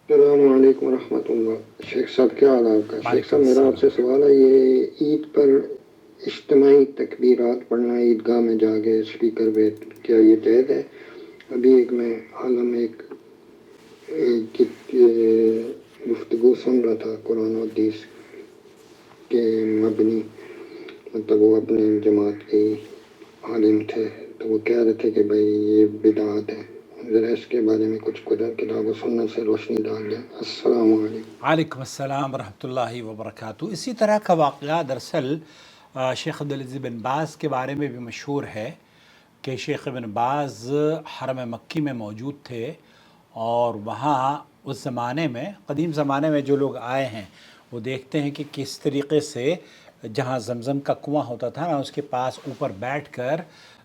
السلام علیکم ورحمۃ اللہ۔ شیخ صاحب کیا حال ہے آپ کا؟ شیخ وعلیکم صاحب میرا آپ سے السلام۔ سوال ہے، یہ عید پر اجتماعی تکبیرات پڑھنا عیدگاہ میں جا کے اسپیکر پہ، کیا یہ جائز ہے؟ ابھی میں عالم کی گفتگو سن رہا تھا قرآن و حدیث کے مبنی، مطلب وہ اپنے جماعت کے عالم تھے، تو وہ کہہ رہے تھے کہ بھائی یہ بدعات ہے، ذرا اس کے بارے میں کچھ کتاب و سنت سے روشنی ڈال دیں۔ السلام علیکم۔ وعلیکم السلام ورحمۃ اللہ وبرکاتہ۔ اسی طرح کا واقعہ دراصل شیخ عبدالعزیز بن باز کے بارے میں بھی مشہور ہے کہ شیخ بن باز حرم مکی میں موجود تھے، اور وہاں اس زمانے میں، قدیم زمانے میں جو لوگ آئے ہیں وہ دیکھتے ہیں کہ کس طریقے سے جہاں زمزم کا کنواں ہوتا تھا نا، اس کے پاس اوپر بیٹھ کر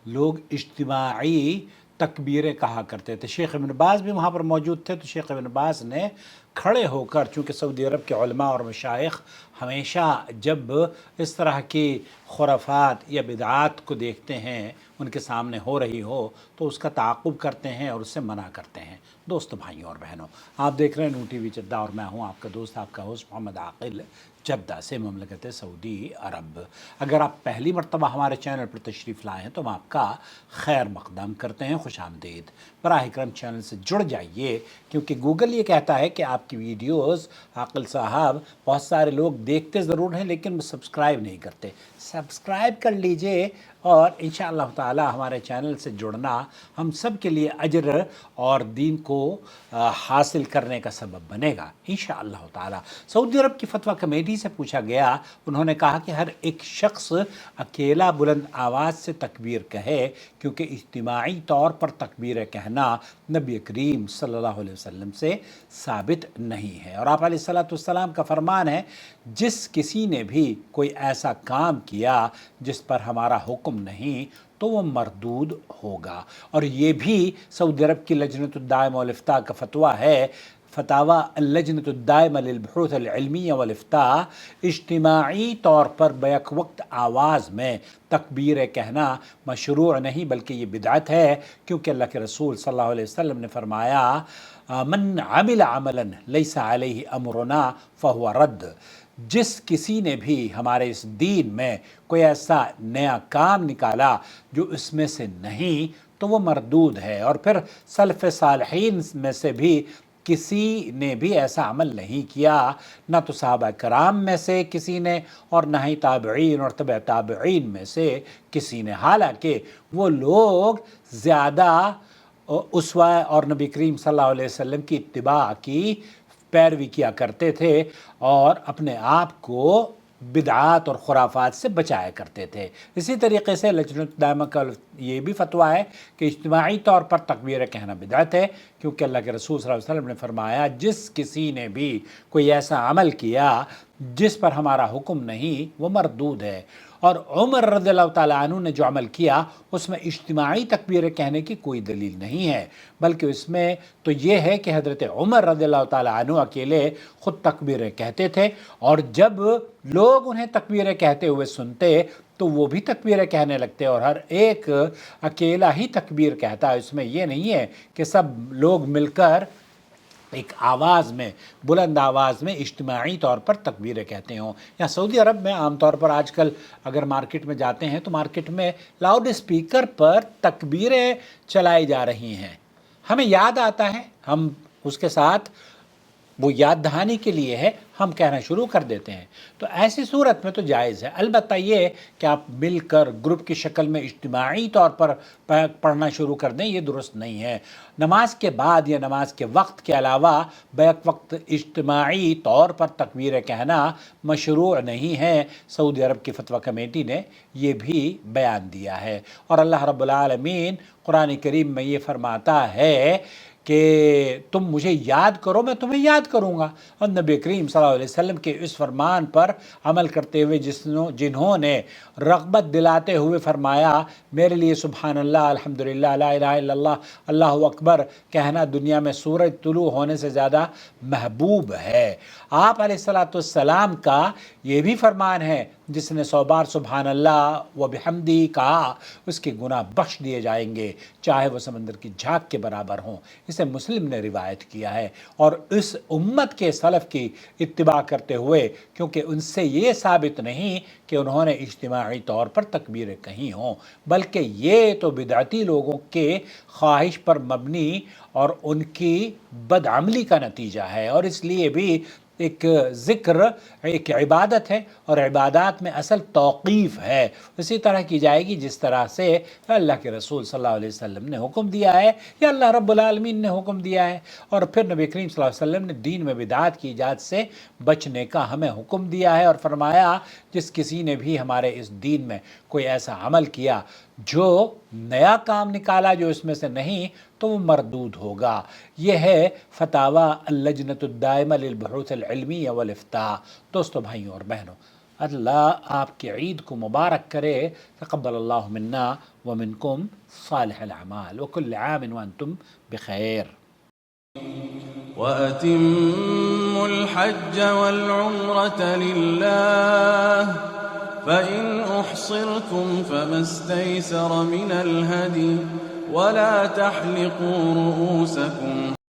لوگ اجتماعی تکبیریں کہا کرتے تھے۔ شیخ ابن باز بھی وہاں پر موجود تھے، تو شیخ ابن باز نے کھڑے ہو کر، چونکہ سعودی عرب کے علماء اور مشائخ ہمیشہ جب اس طرح کی خرافات یا بدعات کو دیکھتے ہیں ان کے سامنے ہو رہی ہو تو اس کا تعاقب کرتے ہیں اور اس سے منع کرتے ہیں۔ دوستو، بھائیوں اور بہنوں، آپ دیکھ رہے ہیں نو ٹی وی جدہ، اور میں ہوں آپ کا دوست، آپ کا ہوسٹ محمد عاقل، جدہ سے، مملکت سعودی عرب۔ اگر آپ پہلی مرتبہ ہمارے چینل پر تشریف لائے ہیں تو ہم آپ کا خیر مقدم کرتے ہیں، خوش آمدید۔ براہ کرم چینل سے جڑ جائیے، کیونکہ گوگل یہ کہتا ہے کہ آپ کی ویڈیوز عاقل صاحب بہت سارے لوگ دیکھتے ضرور ہیں لیکن سبسکرائب نہیں کرتے۔ سبسکرائب کر لیجئے، اور انشاءاللہ تعالی ہمارے چینل سے جڑنا ہم سب کے لیے اجر اور دین کو حاصل کرنے کا سبب بنے گا انشاءاللہ تعالی۔ سعودی عرب کی فتویٰ کمیٹی سے پوچھا گیا، انہوں نے کہا کہ ہر ایک شخص اکیلا بلند آواز سے تکبیر کہے، کیونکہ اجتماعی طور پر تکبیر کہنا نبی کریم صلی اللہ علیہ وسلم سے ثابت نہیں ہے۔ اور آپ علیہ السلام کا فرمان ہے، جس کسی نے بھی کوئی ایسا کام کیا جس پر ہمارا حکم نہیں تو وہ مردود ہوگا۔ اور یہ بھی سعودی عرب کی لجنۃ الدائمہ والافتاء کا فتویٰ ہے، فتاوی اللجنۃ الدائمہ للبحوث العلمیہ والافتاء، اجتماعی طور پر بیک وقت آواز میں تکبیر کہنا مشروع نہیں بلکہ یہ بدعت ہے، کیونکہ اللہ کے رسول صلی اللہ علیہ وسلم نے فرمایا، من عمل عملا لیس علیہ امرنا فہو رد، جس کسی نے بھی ہمارے اس دین میں کوئی ایسا نیا کام نکالا جو اس میں سے نہیں تو وہ مردود ہے۔ اور پھر سلف صالحین میں سے بھی کسی نے بھی ایسا عمل نہیں کیا، نہ تو صحابہ کرام میں سے کسی نے اور نہ ہی تابعین اور تبع تابعین میں سے کسی نے، حالانکہ وہ لوگ زیادہ اسوہ اور نبی کریم صلی اللہ علیہ وسلم کی اتباع کی پیروی کیا کرتے تھے اور اپنے آپ کو بدعات اور خرافات سے بچایا کرتے تھے۔ اسی طریقے سے لجنۃ دائمہ کا یہ بھی فتویٰ ہے کہ اجتماعی طور پر تکبیر کہنا بدعت ہے، کیونکہ اللہ کے رسول صلی اللہ علیہ وسلم نے فرمایا، جس کسی نے بھی کوئی ایسا عمل کیا جس پر ہمارا حکم نہیں وہ مردود ہے۔ اور عمر رضی اللہ تعالیٰ عنہ نے جو عمل کیا اس میں اجتماعی تکبیر کہنے کی کوئی دلیل نہیں ہے، بلکہ اس میں تو یہ ہے کہ حضرت عمر رضی اللہ تعالیٰ عنہ اکیلے خود تکبیریں کہتے تھے، اور جب لوگ انہیں تکبیریں کہتے ہوئے سنتے تو وہ بھی تکبیریں کہنے لگتے، اور ہر ایک اکیلا ہی تکبیر کہتا ہے۔ اس میں یہ نہیں ہے کہ سب لوگ مل کر ایک آواز میں، بلند آواز میں اجتماعی طور پر تکبیریں کہتے ہوں۔ یا سعودی عرب میں عام طور پر آج کل اگر مارکیٹ میں جاتے ہیں تو مارکیٹ میں لاؤڈ اسپیکر پر تکبیریں چلائی جا رہی ہیں، ہمیں یاد آتا ہے، ہم اس کے ساتھ وہ یاد دہانی کے لیے ہے، ہم کہنا شروع کر دیتے ہیں، تو ایسی صورت میں تو جائز ہے۔ البتہ یہ کہ آپ مل کر گروپ کی شکل میں اجتماعی طور پر پڑھنا شروع کر دیں، یہ درست نہیں ہے۔ نماز کے بعد یا نماز کے وقت کے علاوہ بیک وقت اجتماعی طور پر تکبیریں کہنا مشروع نہیں ہے، سعودی عرب کی فتویٰ کمیٹی نے یہ بھی بیان دیا ہے۔ اور اللہ رب العالمین قرآن کریم میں یہ فرماتا ہے کہ تم مجھے یاد کرو میں تمہیں یاد کروں گا، اور نبی کریم صلی اللہ علیہ وسلم کے اس فرمان پر عمل کرتے ہوئے جنہوں نے رغبت دلاتے ہوئے فرمایا، میرے لیے سبحان اللہ، الحمدللہ، لا الہ الا اللہ، اللہ اکبر کہنا دنیا میں سورج طلوع ہونے سے زیادہ محبوب ہے۔ آپ علیہ السلام کا یہ بھی فرمان ہے، جس نے 100 بار سبحان اللہ و بحمدی کہا اس کے گناہ بخش دیے جائیں گے، چاہے وہ سمندر کی جھاگ کے برابر ہوں۔ اسے مسلم نے روایت کیا ہے۔ اور اس امت کے سلف کی اتباع کرتے ہوئے، کیونکہ ان سے یہ ثابت نہیں کہ انہوں نے اجتماعی طور پر تکبیریں کہیں ہوں، بلکہ یہ تو بدعتی لوگوں کے خواہش پر مبنی اور ان کی بدعملی کا نتیجہ ہے، اور اس لیے بھی ایک ذکر ایک عبادت ہے، اور عبادات میں اصل توقیف ہے، اسی طرح کی جائے گی جس طرح سے اللہ کے رسول صلی اللہ علیہ وسلم نے حکم دیا ہے یا اللہ رب العالمین نے حکم دیا ہے۔ اور پھر نبی کریم صلی اللہ علیہ وسلم نے دین میں بدعات کی ایجاد سے بچنے کا ہمیں حکم دیا ہے، اور فرمایا جس کسی نے بھی ہمارے اس دین میں کوئی ایسا عمل کیا جو نیا کام نکالا جو اس میں سے نہیں، تو وہ مردود ہوگا۔ یہ ہے فتاوی اللجنۃ الدائمہ للبحوث العلمیہ والافتاء۔ دوستو، بھائیوں اور بہنوں، اللہ آپ کی عید کو مبارک کرے۔ تقبل اللہ منا ومنکم صالح الاعمال وکل عام وانتم بخیر۔ وَأَتِمُّوا الْحَجَّ وَالْعُمْرَةَ لِلَّهِ فَإِنْ أُحْصِرْتُمْ فَمَا اسْتَيْسَرَ مِنَ الْهَدْيِ وَلَا تَحْلِقُوا رُؤُوسَكُمْ